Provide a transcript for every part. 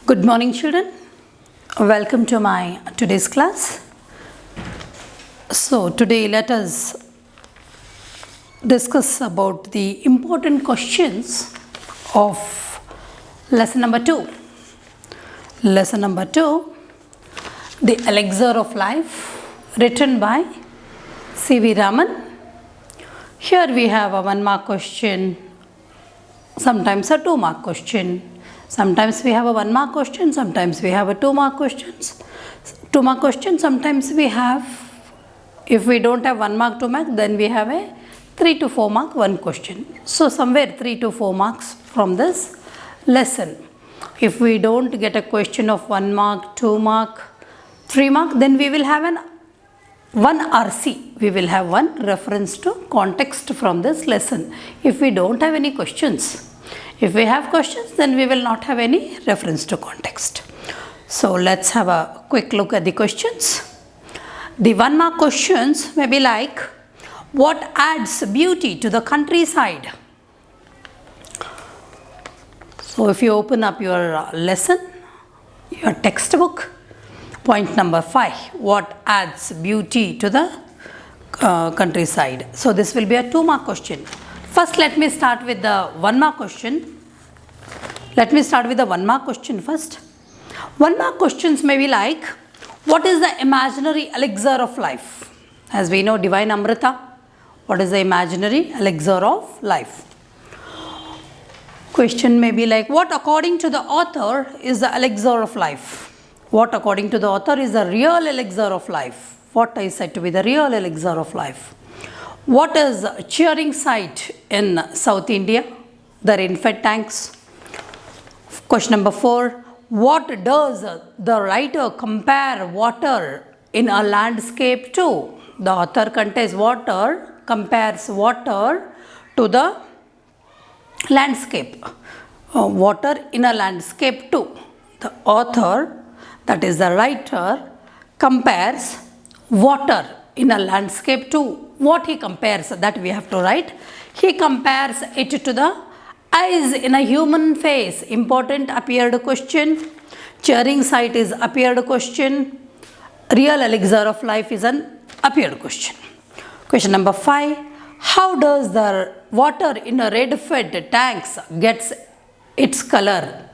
Good morning, children. Welcome to my today's class. So today let us discuss about the important questions of lesson number 2. Lesson number 2, The Elixir of Life, written by C.V. Raman. Here we have a 1-mark question, sometimes a 2-mark question. Sometimes we have a 1-mark question, sometimes we have a 2-mark questions. 2-mark question, sometimes we have, if we don't have 1 mark, 2 mark, then we have a 3 to 4 mark, 1 question. So somewhere 3 to 4 marks from this lesson. If we don't get a question of 1 mark, 2 mark, 3 mark, then we will have an 1 RC. We will have one reference to context from this lesson. If we don't have any questions. If we have questions, then we will not have any reference to context. So let's have a quick look at the questions. The 1-mark questions may be like, what adds beauty to the countryside? So if you open up your lesson, your textbook, point number 5, what adds beauty to the countryside? So this will be a 2-mark question. First, let me start with the 1-mark question. Let me start with the 1-mark question first. 1-mark questions may be like, what is the imaginary elixir of life? As we know, divine Amrita. What is the imaginary elixir of life? Question may be like, what according to the author is the elixir of life? What according to the author is the real elixir of life? What is said to be the real elixir of life? What is a cheering sight in South India? The rain-fed tanks. Question number 4. What does the writer compare water in a landscape to? The author compares water to the landscape. Water in a landscape to. The author, that is the writer, compares water in a landscape to. What he compares, that we have to write. He compares it to the eyes in a human face. Important appeared question. Cheering sight is appeared question. Real elixir of life is an appeared question. Question number 5. How does the water in a red-fed tanks gets its color?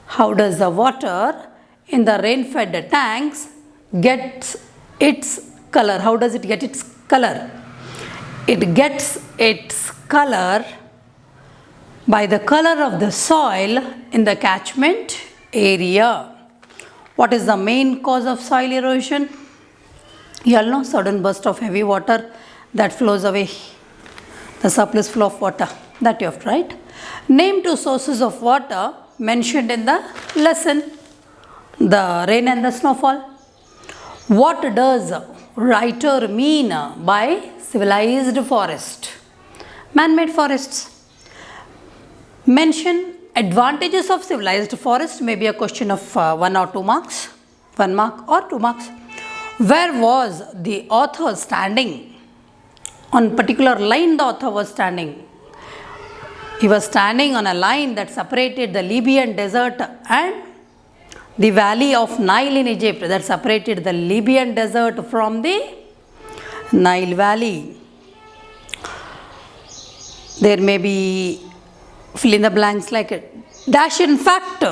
How does the water in the rain-fed tanks gets its color? How does it get its color? It gets its color by the color of the soil in the catchment area. What is the main cause of soil erosion? You all know, sudden burst of heavy water that flows away. The surplus flow of water, that you have to write. Name 2 sources of water mentioned in the lesson. The rain and the snowfall. What does writer mean by civilized forest? Man-made forests. Mention advantages of civilized forest, may be a question of 1 or 2 marks. 1 mark or 2 marks. Where was the author standing? On particular line the author was standing. He was standing on a line that separated the Libyan desert and the valley of Nile in Egypt, that separated the Libyan desert from the Nile valley. There may be fill in the blanks like a dash in fact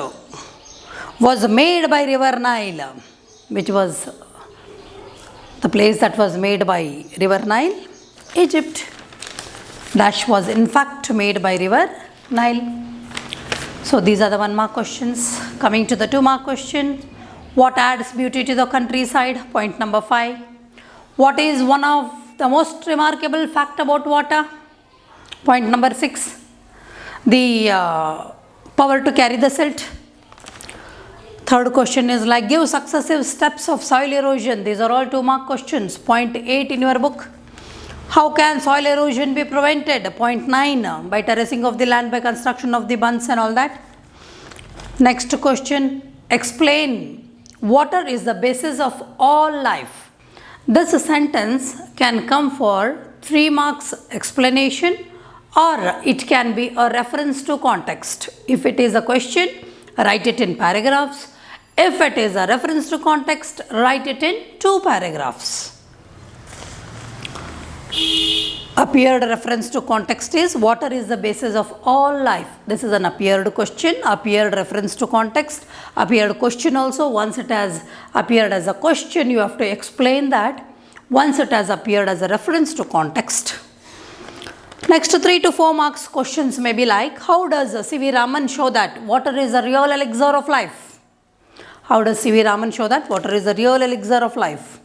was made by river Nile, which was the place that was made by river Nile, Egypt. Dash was in fact made by river Nile. So these are the 1-mark questions. Coming to the 2-mark question. What adds beauty to the countryside? Point number 5. What is one of the most remarkable fact about water? Point number 6. The power to carry the silt. Third question is like, give successive steps of soil erosion. These are all 2-mark questions. Point 8 in your book. How can soil erosion be prevented? Point 9, by terracing of the land, by construction of the bunds and all that. Next question, explain water is the basis of all life. This sentence can come for 3 marks explanation, or it can be a reference to context. If it is a question, write it in paragraphs. If it is a reference to context, write it in 2 paragraphs. Appeared reference to context is water is the basis of all life. This is an appeared question, appeared reference to context, appeared question also. Once it has appeared as a question, you have to explain that. Once it has appeared as a reference to context. Next 3 to 4 marks questions may be like, how does C.V. Raman show that water is a real elixir of life? How does C.V. Raman show that water is a real elixir of life?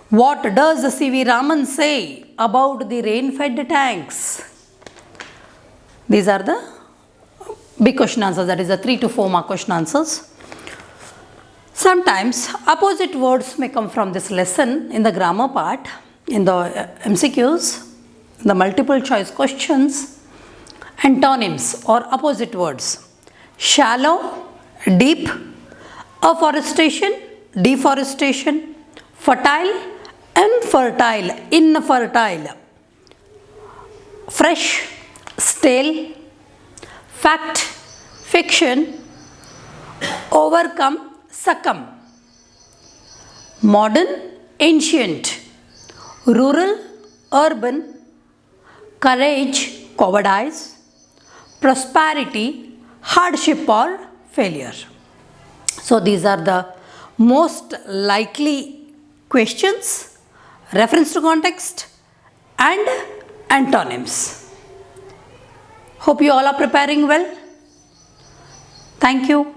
What does C.V. Raman say about the rain-fed tanks? These are the big question answers, that is the 3 to 4 mark question answers. Sometimes opposite words may come from this lesson in the grammar part, in the MCQs, the multiple choice questions. Antonyms or opposite words: shallow, deep, afforestation, deforestation, fertile, infertile, infertile, fresh, stale, fact, fiction, overcome, succumb, modern, ancient, rural, urban, courage, cowardice, prosperity, hardship or failure. So these are the most likely questions, reference to context and antonyms. Hope you all are preparing well. Thank you.